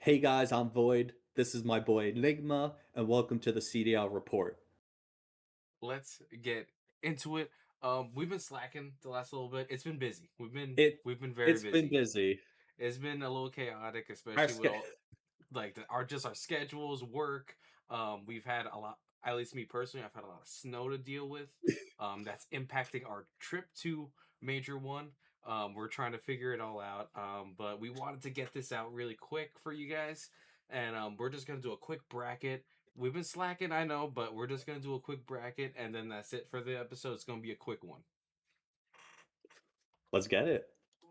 Hey guys, I'm Void. This is my boy Enigma, and welcome to the CDL Report. Let's get into it. We've been slacking the last little bit. It's been busy. We've been It we've been very it's been busy. busy. It's been a little chaotic, Our especially with ske- all like our schedules, work. We've had a lot. At least me personally, I've had a lot of snow to deal with. That's impacting our trip to Major One. We're trying to figure it all out. But we wanted to get this out really quick for you guys, and we're just gonna do a quick bracket. We've been slacking, I know, but we're just gonna do a quick bracket, and then that's it for the episode. It's gonna be a quick one. Let's get it.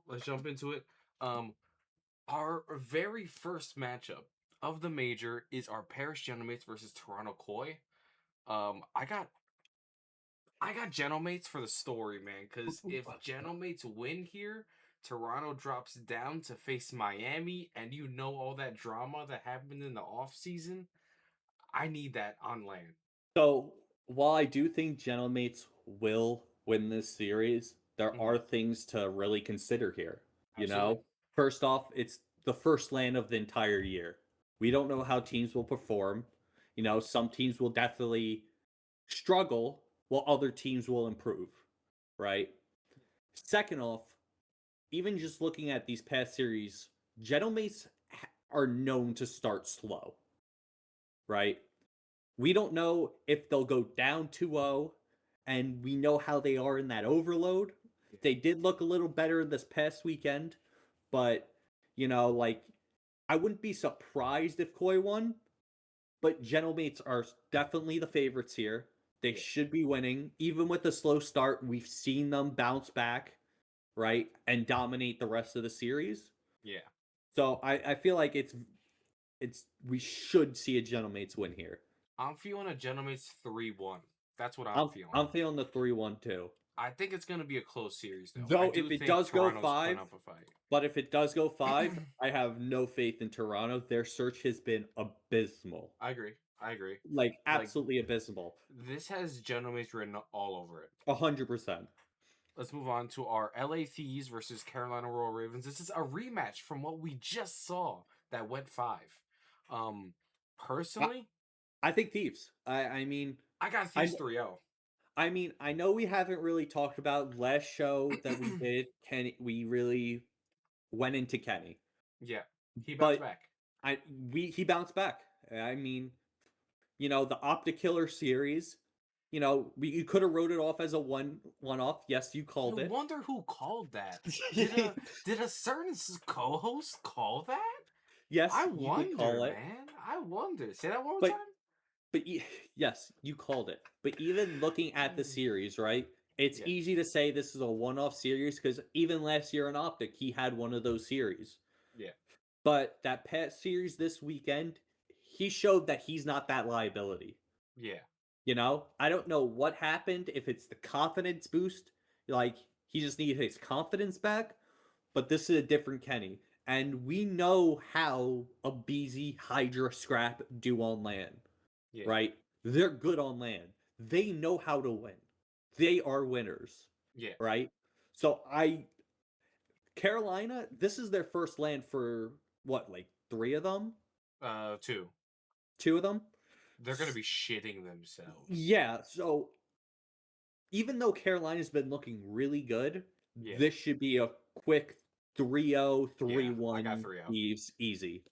Let's jump into it. Um, our very first matchup of the major is our Paris Genomates versus Toronto Koi. I got Genomates for the story, man. Because if Genomates win here, Toronto drops down to face Miami, and you know all that drama that happened in the off season. I need that on land. So, while I do think Gentlemates will win this series, there Hmm. are things to really consider here. You Absolutely. know, first off, it's the first land of the entire year. We don't know how teams will perform. Some teams will definitely struggle while other teams will improve, right? Second off, even just looking at these past series, Gentlemates are known to start slow, right? We don't know if they'll go down 2-0, and we know how they are in that overload. Yeah. They did look a little better this past weekend, but, like, I wouldn't be surprised if Koi won, but Gentlemates are definitely the favorites here. They Yeah. should be winning. Even with the slow start, we've seen them bounce back, right, and dominate the rest of the series. Yeah. So I feel like it's we should see a Gentlemates win here. I'm feeling a Genomates 3-1. That's what I'm I'm feeling. I'm feeling the 3-1 too. I think it's going to be a close series, though. I Though do if it think does go Toronto's putting 5, up a fight. but if it does go 5, I have no faith in Toronto. Their search has been abysmal. I agree. I agree. Like Like, absolutely abysmal. this has Genomates written all over it. 100%. Let's move on to our LA Thieves versus Carolina Royal Ravens. This is a rematch from what we just saw that went 5. Um, I, Personally, I think Thieves. I mean I got I Thieves 3-0. I mean I know we haven't really talked about last show that we did. Kenny, we really went into Kenny, Yeah, he bounced but back. he bounced back. I mean, the Optic Killer series, you could have wrote it off as a one off. Yes, you I called it. wonder who called that. Did a certain co-host call that? Yes, I you did wonder, call it. man. I wonder. Say that one more But time. yes, you called it. But even looking at the series, right? It's Yeah, easy to say this is a one-off series because even last year in Optic, he had one of those series. yeah, But that past series this weekend, he showed that he's not that liability. yeah, I don't know what happened, if it's the confidence boost, like he just needed his confidence back, but this is a different Kenny. And we know how a BZ Hydra scrap do on land, yeah, right? They're good on land. They know how to win. They are winners, yeah. right? So Carolina, this is their first land for what, like 3 of them? Two. 2 of them? They're gonna be shitting themselves. Yeah, so even though Carolina's been looking really good, Yeah, this should be a quick 3-0, yeah. I got 3-1 3-0. Thieves easy.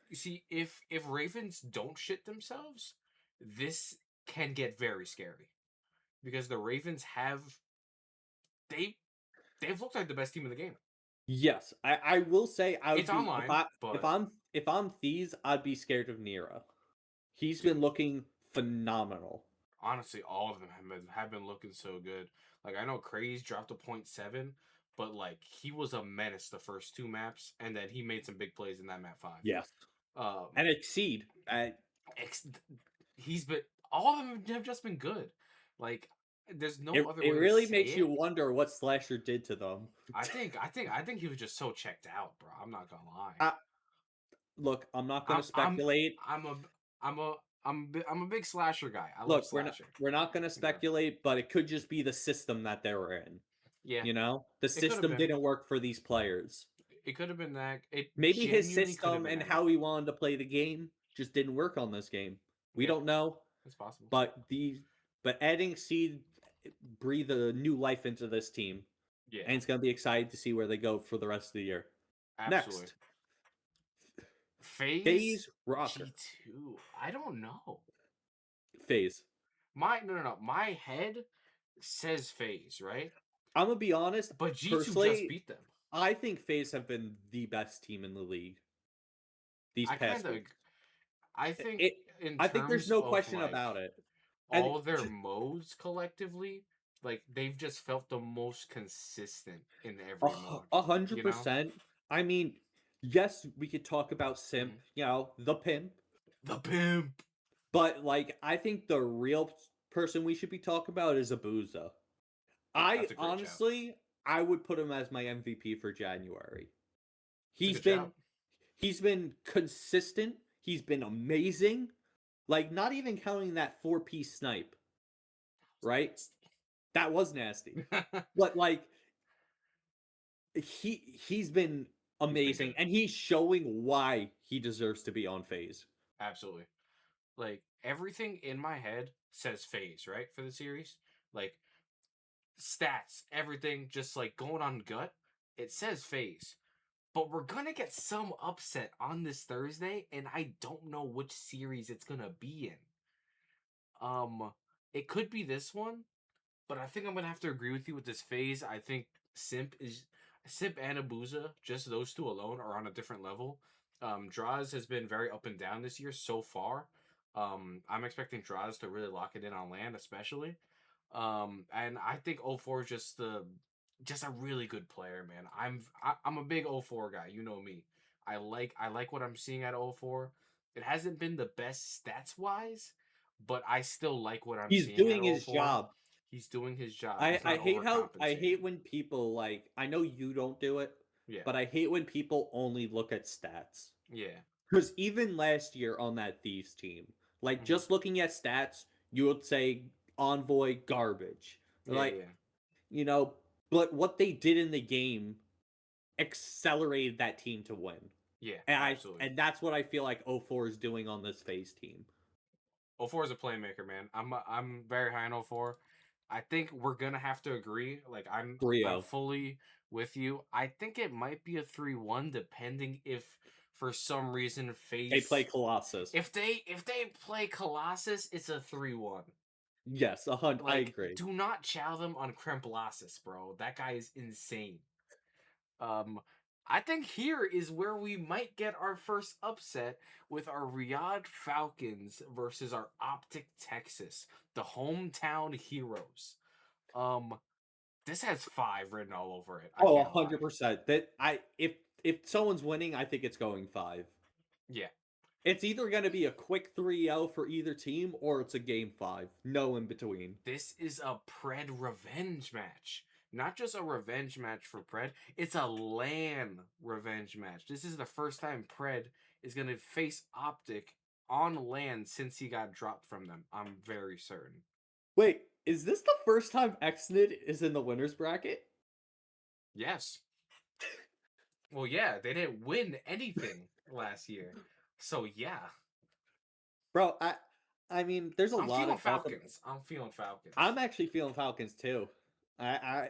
You see, if Ravens don't shit themselves, this can get very scary because the Ravens have they they've looked like the best team in the game. Yes, I will say I would It's be if online, I but if I'm Thieves, I'd be scared of Nero. He's dude, been looking phenomenal. honestly, all of them have been looking so good. Like I know Craze dropped a .7, but like he was a menace the first two maps, and then he made some big plays in that map 5. Yes. Um, And Exceed. ex- he's been all of them have just been good. Like there's no It other it way to really say makes you it. wonder what Slasher did to them. I think he was just so checked out, bro. I'm not gonna lie. I, Look, I'm not going I'm to I'm speculate. I'm a I'm a big slasher guy. I love Look, slasher. we're not going to You know. speculate, but it could just be the system that they were in. Yeah, The it could have system been. didn't work for these players. It could have been that. It Maybe his genuinely could have system been and how anything. he wanted to play the game just didn't work on this game. We Yeah, don't know, it's possible. but adding Seed breathe a new life into this team, Yeah, and it's gonna be excited to see where they go for the rest of the year. absolutely. Next, Phase Phase Rocker. G2. I don't know. Phase. My no no no. My head says Phase, right? I'm gonna be honest. But G2 just Personally, beat them. I think FaZe have been the best team in the league these I kind past of weeks. I think It, in I think there's terms no of question like about it. And all their modes collectively, like they've just felt the most consistent in every mode, a hundred you know? percent. I mean, yes, we could talk about Simp, Mhm. the pimp, The pimp. but like I think the real person we should be talking about is Abuza. I That's a great job. honestly, I would put him as my MVP for January. It's a He's good been job. he's been consistent. He's been amazing. Like not even counting that four-piece snipe, right? That was nasty. But like he's been He's been amazing good. and he's showing why he deserves to be on phase. Absolutely. Like everything in my head says phase, right? For the series. Like stats, everything just like going on gut, it says phase. But we're gonna get some upset on this Thursday, and I don't know which series it's gonna be in. It could be this one, but I think I'm gonna have to agree with you with this phase. I think Simp and Abuza, just those two alone, are on a different level. Draws has been very up and down this year so far. I'm expecting Draws to really lock it in on land, especially. And I think 04 is just a really good player, man. I'm a big 04 guy. You know me. I like what I'm seeing at 04. It hasn't been the best stats wise, but I still like what I'm He's seeing at doing his 04. job. He's doing his job. I He's I not hate how I hate overcompensating. when people like I know you don't do it, Yeah. but I hate when people only look at stats. Yeah. Cuz even last year on that Thieves team, like Hmm. just looking at stats, you would say Envoy garbage. Yeah, Like, yeah. you know, but what they did in the game accelerated that team to win. Yeah, And absolutely. that's what I feel like 04 is doing on this phase team. 04 is a playmaker, man. I'm very high on 04. I think we're gonna have to agree. Like I'm 3-0. fully with you. I think it might be a 3-1 depending if for some reason They play face Colossus. if they play Colossus, it's a 3-1. Yes, 100. I Like, agree. do not chow them on Kremplasis, bro. That guy is insane. Um, I think here is where we might get our first upset with our Riyadh Falcons versus our Optic Texas, the hometown heroes. Um, this has 5 written all over it. I Oh, can't lie. 100%. That I if someone's winning, I think it's going 5. Yeah, It's either going to be a quick 3-0 for either team or it's a game 5. No in between. this is a Pred revenge match. Not just a revenge match for Pred, it's a LAN revenge match. This is the first time Pred is going to face Optic on LAN since he got dropped from them. I'm very certain. Wait, is this the first time Xnid is in the winners bracket? Yes. Well, yeah, they didn't win anything last year. So, yeah. Bro, I mean, there's a I'm lot feeling of talk about. Falcons. I'm feeling Falcons. I'm actually feeling Falcons too. I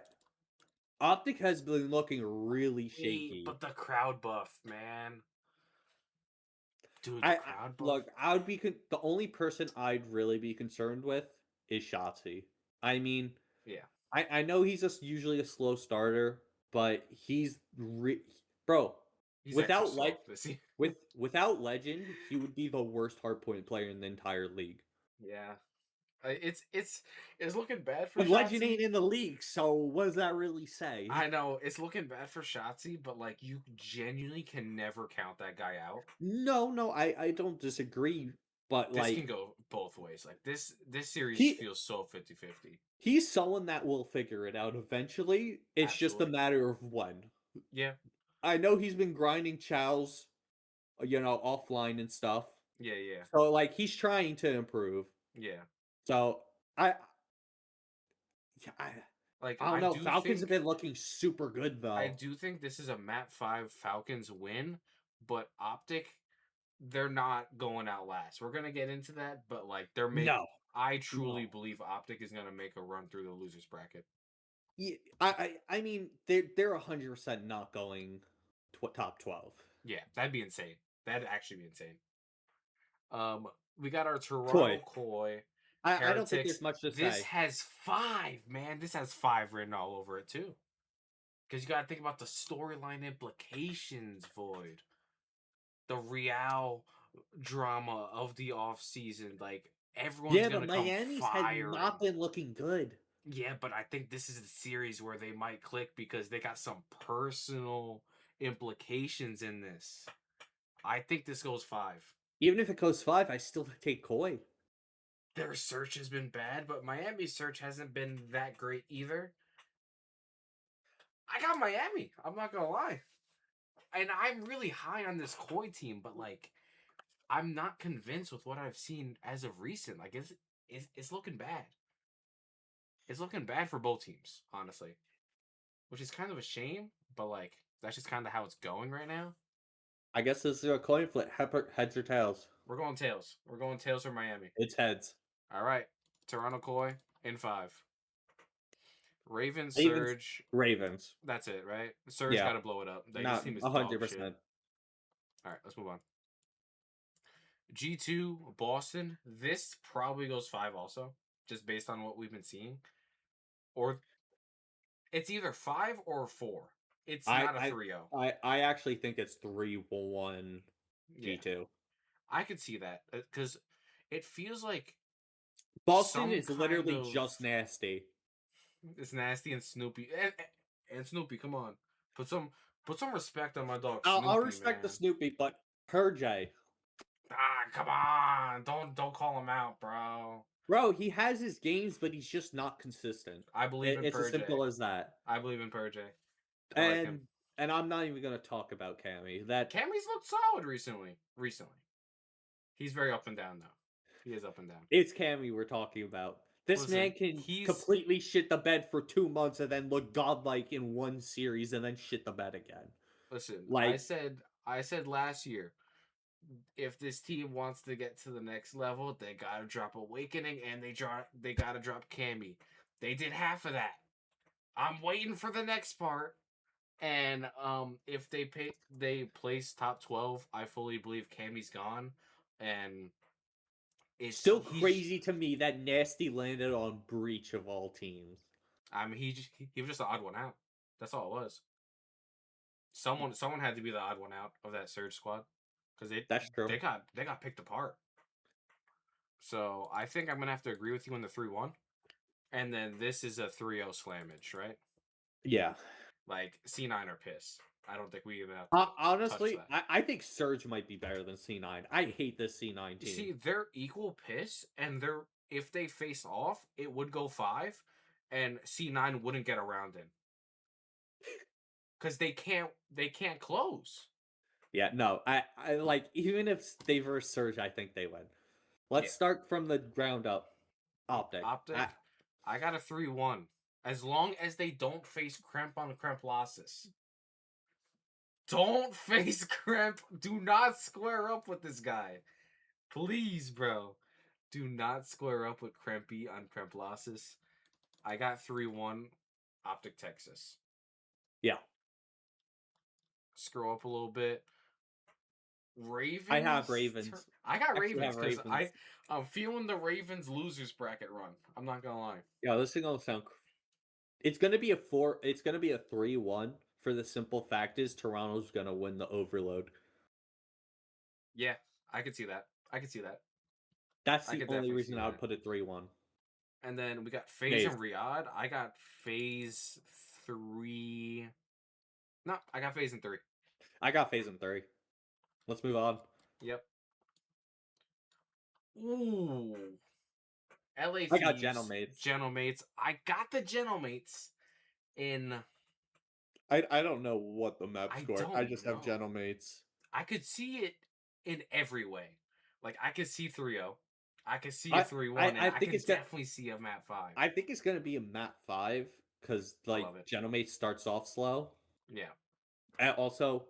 Optic has been looking really Hey, shaky. but the crowd buff, man. Dude, the I crowd buff. look, I would be the only person I'd really be concerned with is Shotzi. I mean, Yeah. I know he's just usually a slow starter, but bro, He's extra without slow this year. without legend, he would be the worst hardpoint player in the entire league. Yeah. It's looking bad for But legend Shotzi. ain't in the league, so what does that really say? I know it's looking bad for Shotzi, but like you genuinely can never count that guy out. No, I don't disagree, but This can like go both ways. Like this series he feels so 50-50. he's someone that will figure it out eventually. It's just a Absolutely. matter of when. Yeah. I know he's been grinding chows, offline and stuff. Yeah, yeah. So like he's trying to improve. Yeah. So I yeah, Like I don't know. Falcons have been looking super good I though. do think this is a map 5 Falcons win, but Optic, they're not going out last. We're gonna get into that, but like No, I no. truly believe Optic is gonna make a run through the losers bracket. Yeah, I mean they're 100% not going top 12. Yeah, that'd be insane. That'd actually be insane. Um, we got our Toronto Koi. Koi I don't think Heretics. there's much to This say. has 5, man. This has 5 written all over it too. Because you gotta think about the storyline implications, Void. The Real drama of the off season. Like everyone's Yeah, but gonna come Miami's had firing. not been looking good. Yeah, but I think this is the series where they might click because they got some personal implications in this. I think this goes 5. Even if it goes 5, I still take Koi. Their search has been bad, but Miami's search hasn't been that great either. I got Miami. I'm not gonna lie, and I'm really high on this Koi team, but like, I'm not convinced with what I've seen as of recent. Like, it's looking bad. It's looking bad for both teams, honestly, which is kind of a shame. But like, that's just kind of how it's going right now. I guess this is a coin flip. Heads or tails? We're going tails. We're going tails for Miami. It's heads. All right, Toronto Koi in 5. Ravens Ravens. Surge. Ravens. That's it, right? Surge Yeah, got to blow it up. Like, this not team is dog shit. 100%. All right, let's move on. G2 Boston. This probably goes 5 also, just based on what we've been seeing. Or it's either 5 or 4. It's I not a I 3-0. I actually think it's 3-1 Yeah, G2. I could see that because it feels like Boston some is kind literally of just nasty. it's nasty and Snoopy and Snoopy. Come on, put some put some respect on my dog I'll Snoopy, respect the man. Snoopy, but J. Ah, come on, don't call him out, bro. Bro, he has his games, but he's just not consistent. I believe in It's as Purge. simple as that. I believe in Purge. I like him. And I'm not even gonna talk about Cammy. That Cammy's looked solid recently. He's very up and down though. He is up and down. it's Cammy we're talking about. This man Listen, can he's completely shit the bed for 2 months and then look godlike in one series and then shit the bed again. listen. Like, I said last year, if this team wants to get to the next level, they gotta drop Awakening and they gotta drop Cammy. They did half of that. I'm waiting for the next part. And if they place top 12, I fully believe Cammy's gone. And it's still he's crazy to me that Nasty landed on Breach of all teams. I mean he was just the odd one out. That's all it was. Someone had to be the odd one out of that Surge squad because That's true. they got picked apart. So I think I'm gonna have to agree with you on the 3-1, and then this is a 3-0 slammage, right? Yeah. Like C9 are pissed. I don't think we even have to touch Honestly, that. I think Surge might be better than C9. I hate this C9 You team. see, they're equal piss, and they're if they face off, it would go 5, and C9 wouldn't get around in because they can't close. Yeah, no, I like even if they verse Surge, I think they win. Yeah, Let's start from the ground up. Optic. Optic. I got a 3-1. As long as they don't face Kremp on Kremp losses. Don't face Kremp. Do not square up with this guy. Please, bro. Do not square up with Krempy on Kremp losses. I got 3-1 Optic Texas. Yeah. Scroll up a little bit. Ravens. I have Ravens. I got Actually Ravens have because Ravens. I'm feeling the Ravens losers bracket run. I'm not gonna lie. Yeah, this is gonna sound. It's gonna be a 4. It's gonna be a 3-1 for the simple fact is Toronto's gonna win the Overload. Yeah, I could see that. I could see that. That's I the could only definitely see reason I would that. put it 3-1. And then we got FaZe Phase. and Riyadh. I got FaZe 3. No, I got FaZe in 3. I got Phase in 3. Let's move on. Yep. Ooh. LA I got Thieves. Genomates. Genomates. I got the Genomates in. I don't know what the map I score. I don't just have know. Genomates. I could see it in every way. Like, I could see 3-0. I could see a 3-1, and I I think could it's gonna. definitely see a map 5. I think it's gonna be a map 5 because I like love it. Genomate starts off slow. Yeah. And also,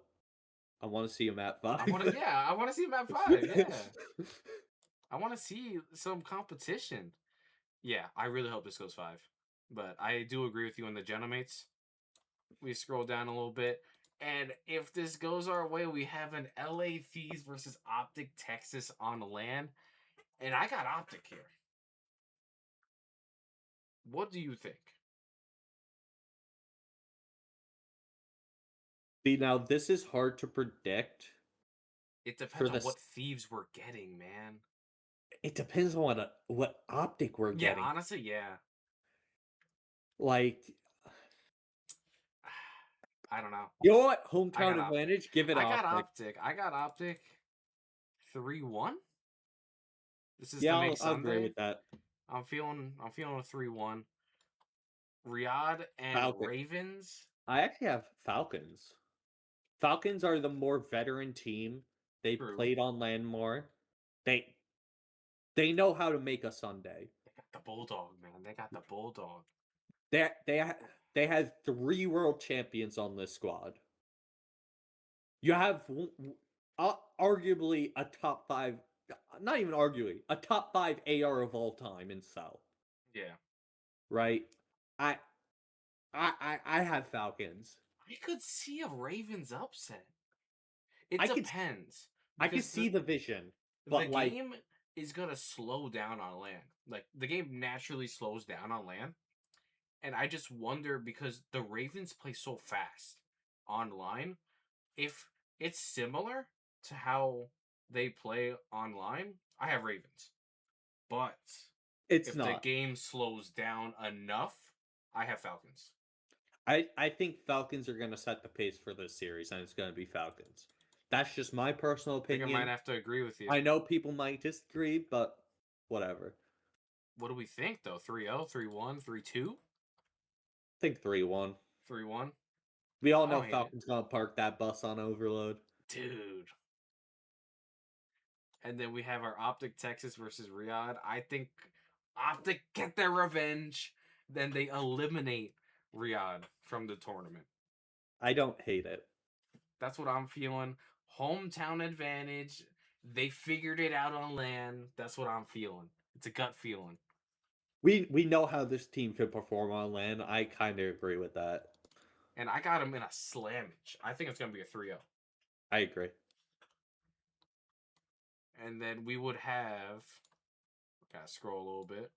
I want to see him at I want to. 5. Yeah, I want to see him at 5. Yeah, I want to see some competition. Yeah, I really hope this goes 5. But I do agree with you on the Genomates. We scroll down a little bit. And if this goes our way, we have an LA Thieves versus Optic Texas on land. And I got Optic here. What do you think? See, now this is hard to predict It for depends on this. what Thieves we're getting, man. It depends on what optic we're Yeah, getting. honestly, yeah. Like, I don't know. you know what? I Hometown got Optic. advantage. Give it I got optic. Optic. I got Optic 3-1. This is to Yeah, make I'll agree Sunday. with that. I'm feeling a 3-1. Riyadh and Falcon. Ravens. I actually have Falcons. Falcons are the more veteran team. They True. played on land more. They they know how to make a Sunday. They got the Bulldog, man. They got the Bulldog. They they ha- they have 3 world champions on this squad. You have arguably a top 5, not even arguably, a top 5 AR of all time in South, Yeah. right? I I have Falcons. I could see a Ravens upset. It I could depends I could because see the vision, the but like game is gonna slow down on land. Like the game naturally slows down on land. And I just wonder because the Ravens play so fast online, if it's similar to how they play online, I have Ravens. But it's if the not. game slows down enough, I have Falcons. I think Falcons are going to set the pace for this series, and it's going to be Falcons. That's just my personal I think I might opinion. have to agree with you. I know people might disagree, but whatever. What do we think though? 3-0, 3-1, 3-2, I think 3-1. 3-1? We all I know don't hate it. Falcons going to park that bus on overload. Dude. And then we have our Optic Texas versus Riyadh. I think Optic get their revenge. Then they eliminate Riyadh from the tournament. I don't hate it. That's what I'm feeling. Hometown advantage. They figured it out on land. That's what I'm feeling. It's a gut feeling. We know how this team could perform on land. I kind of agree with that. And I got them in a slammage. I think it's going to be a 3-0. I agree. And then we would have. Gotta scroll a little bit.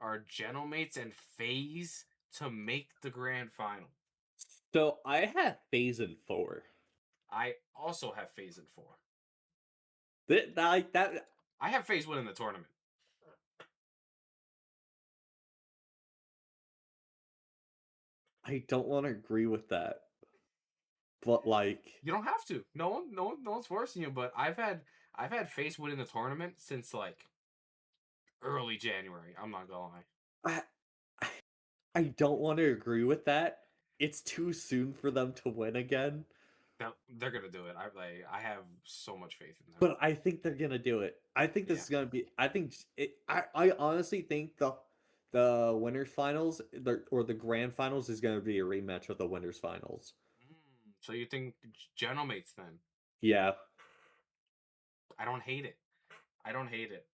Our Gentlemates and FaZe to make the grand final. So I have FaZe in 4. I also have FaZe in 4. That I have FaZe winning the tournament. I don't want to agree with that. But like You don't have to. No one's forcing you. But I've had FaZe winning the tournament since like early January. I'm not gonna lie. I I don't want to agree with that. It's too soon for them to win again, They're gonna do it. I have so much faith in them. but I think they're gonna do it. I think this Yeah. is gonna be. I think it. I honestly think the winners finals or the grand finals is gonna be a rematch of the winners finals. So you think Gentlemates then? Yeah, I don't hate it. I don't hate it.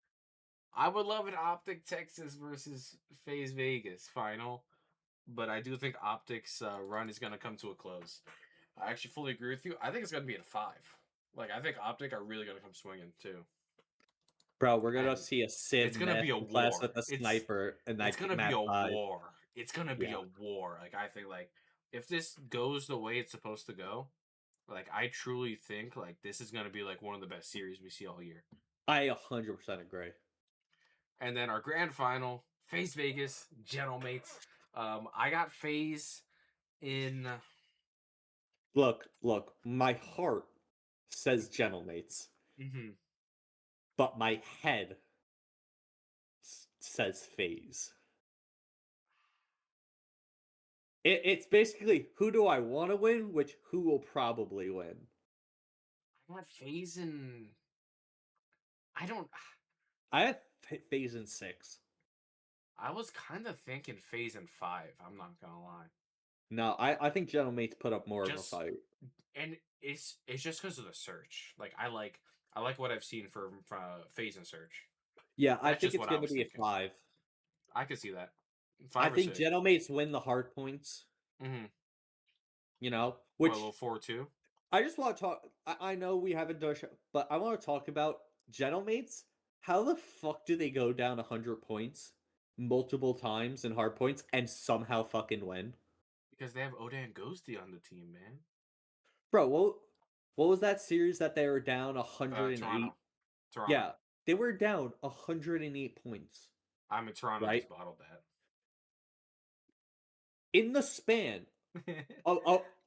I would love an Optic Texas versus FaZe Vegas final, but I do think Optic's run is going to come to a close. I actually fully agree with you. I think it's going to be at 5. Like, I think Optic are really going to come swinging, too. bro, we're gonna And see a it's Sim going to be a class war. with a sniper and It's that going to be map a 5. war. It's going to be Yeah, a war. Like, I think, like, if this goes the way it's supposed to go, like, I truly think, like, this is going to be, like, one of the best series we see all year. I 100% agree. And then our grand final, FaZe Vegas, Gentlemates. I got FaZe in. Look, my heart says gentlemates, Mm-hmm. but my head says FaZe. It's basically who do I want to win, which who will probably win. I got FaZe in. I don't. I have FaZe in 6. I was kind of thinking FaZe in 5. I'm not gonna lie. No, I think Gentleman's put up more of a Just fight. and it's just because of the search. Like I like what I've seen from FaZe and search. Yeah, I That's think just it's what I going to was be a thinking. 5. I could see that. I 5 or think 6. Gentleman's win the hard points, Mm-hmm. What, a which little 4-2? I just want to talk. I know we haven't done a show, but I want to talk about Gentlemates. How the fuck do they go down 100 points multiple times in hard points and somehow fucking win? Because they have Odan Ghosty on the team, man. Bro, what was that series that they were down 108? Toronto. Toronto. Yeah, they were down 108 points, I mean, Toronto right? just bottled that. In the span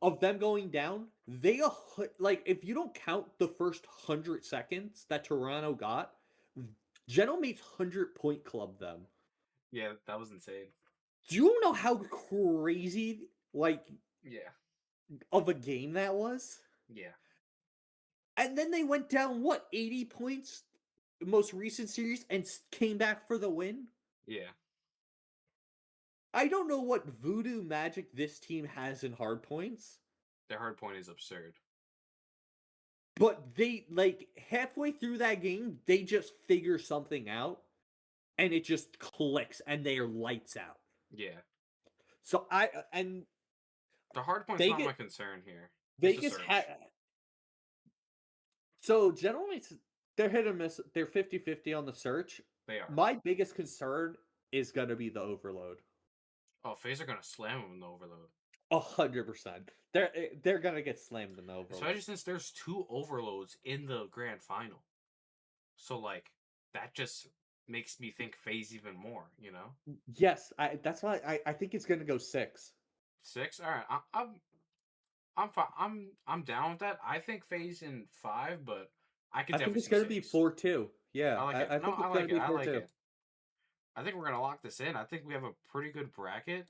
of them going down, like if you don't count the first 100 seconds that Toronto got, Gentlemates 100 point club them. Yeah, that was insane. Do you know how crazy like Yeah. of a game that was? Yeah. And then they went down what 80 points most recent series and came back for the win. Yeah. I don't know what voodoo magic this team has in hard points, Their hard point is absurd. but they like halfway through that game, they just figure something out and it just clicks and they are lights out. Yeah. So and The hard point's not Vegas my concern here. It's the Vegas had search. so generally they're hit or miss. They're 50-50 on the search. They are. My biggest concern is gonna be the overload. Oh, FaZe are gonna slam him in the overload. 100%. They're gonna get slammed in the overload. Especially since there's 2 overloads in the grand final. So like that just makes me think FaZe even more, you know? Yes, that's why I think it's gonna go 6. 6? Alright, I'm fine. I'm down with that. I think FaZe in 5, but I could I think definitely it's see gonna be 6. 4-2. Yeah, I like it. I No, think I it's gonna like it. be I four like two. it. I think we're gonna lock this in. I think we have a pretty good bracket.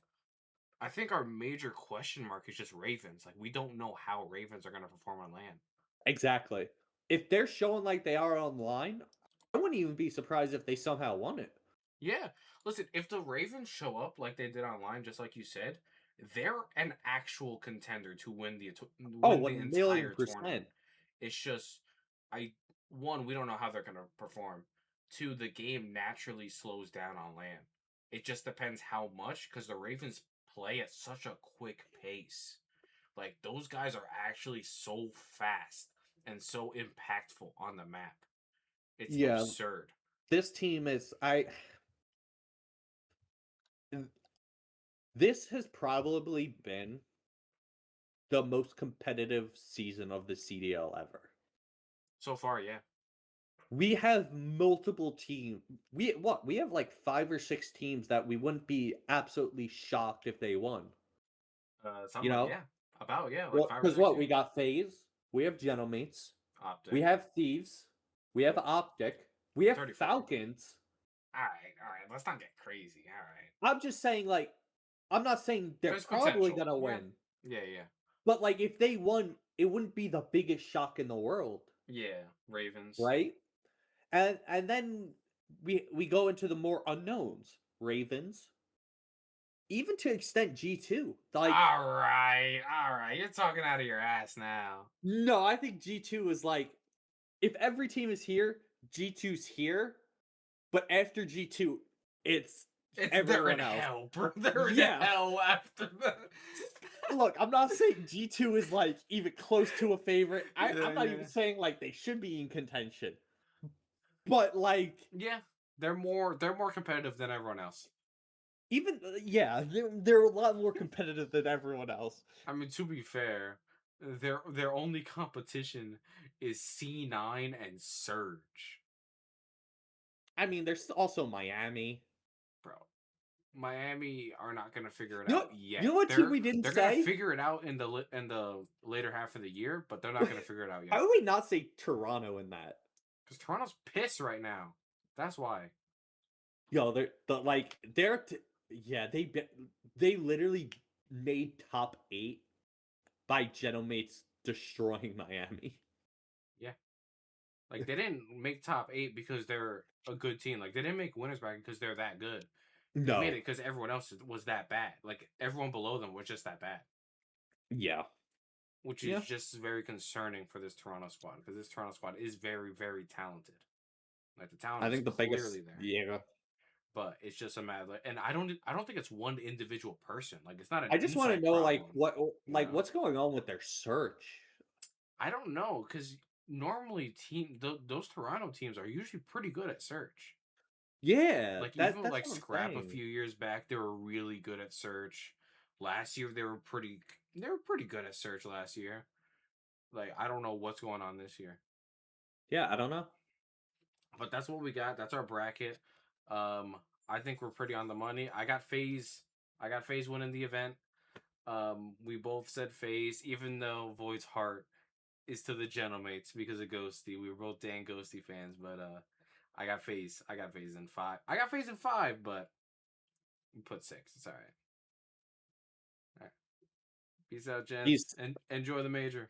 I think our major question mark is just Ravens. Like we don't know how Ravens are gonna perform on land. Exactly. If they're showing like they are online, I wouldn't even be surprised if they somehow won it. Yeah, listen, if the Ravens show up like they did online, just like you said, they're an actual contender to Oh, win the 1 million entire tournament. percent. It's just, I one, we don't know how they're gonna perform. 2, the game naturally slows down on land. It just depends how much, because the Ravens play at such a quick pace. Like those guys are actually so fast and so impactful on the map. It's Yeah, absurd. this team is this has probably been the most competitive season of the CDL ever. So far, yeah. We have multiple teams. We have like 5 or 6 teams that we wouldn't be absolutely shocked if they won. You Something like know, yeah, about yeah, like well, 5 or because 6, what yeah. we got FaZe, we have Gentlemates, we Optic. have Thieves, we have Yep. Optic, we have 34. Falcons. All right. Let's not get crazy. All right. I'm just saying, like, I'm not saying they're There's probably potential. gonna Yeah. win, Yeah. Yeah. but like if they won, it wouldn't be the biggest shock in the world, Yeah. Ravens. right? And then we go into the more unknowns. Ravens, even to extent G2. Like, All right. All right. You're talking out of your ass now. no, I think G2 is like if every team is here, G2's here, but after G2, it's They're in everyone else. hell, bro. They're in Yeah. hell after that. Look, I'm not saying G2 is like even close to a favorite. I'm not Yeah. even saying like they should be in contention. But like Yeah. They're more competitive than everyone else. even yeah, they're a lot more competitive than everyone else. I mean, to be fair, their only competition is C9 and Surge. I mean, there's also Miami. Bro, Miami are not gonna figure it You know, out you yet. know what team They're we didn't they're gonna say? figure it out in the later half of the year, but they're not gonna figure it out How yet. do we not say Toronto in that? Because Toronto's pissed right now. That's why. Yo, yeah, they literally made top 8 by Genomates destroying Miami. Yeah, like they didn't make top 8 because they're a good team. Like they didn't make winners bracket because they're that good. They made No. it because everyone else was that bad. Like everyone below them was just that bad, Yeah. which is Yeah. just very concerning for this Toronto squad because this Toronto squad is very, very talented. Like the talent I is think the clearly biggest there, yeah. but it's just a matter. And I don't think it's one individual person. Like it's not an I just wanna inside know, like, problem. You know, what's going on with their search? I don't know because normally those Toronto teams are usually pretty good at search. Yeah, Like even that's like what I'm Scrap a saying. few years back, they were really good at search. Last year they were pretty good at search last year. Like I don't know what's going on this year. Yeah, I don't know. But that's what we got. That's our bracket. Um I think we're pretty on the money. I got Phase winning the event. We both said Phase, even though Void's heart is to the Gentlemates because of Ghosty. We were both Dan Ghosty fans, but I got Phase. I got Phase in five. I got Phase in five, but we put six. It's all right. All right. Peace out, gents, He's and enjoy the major.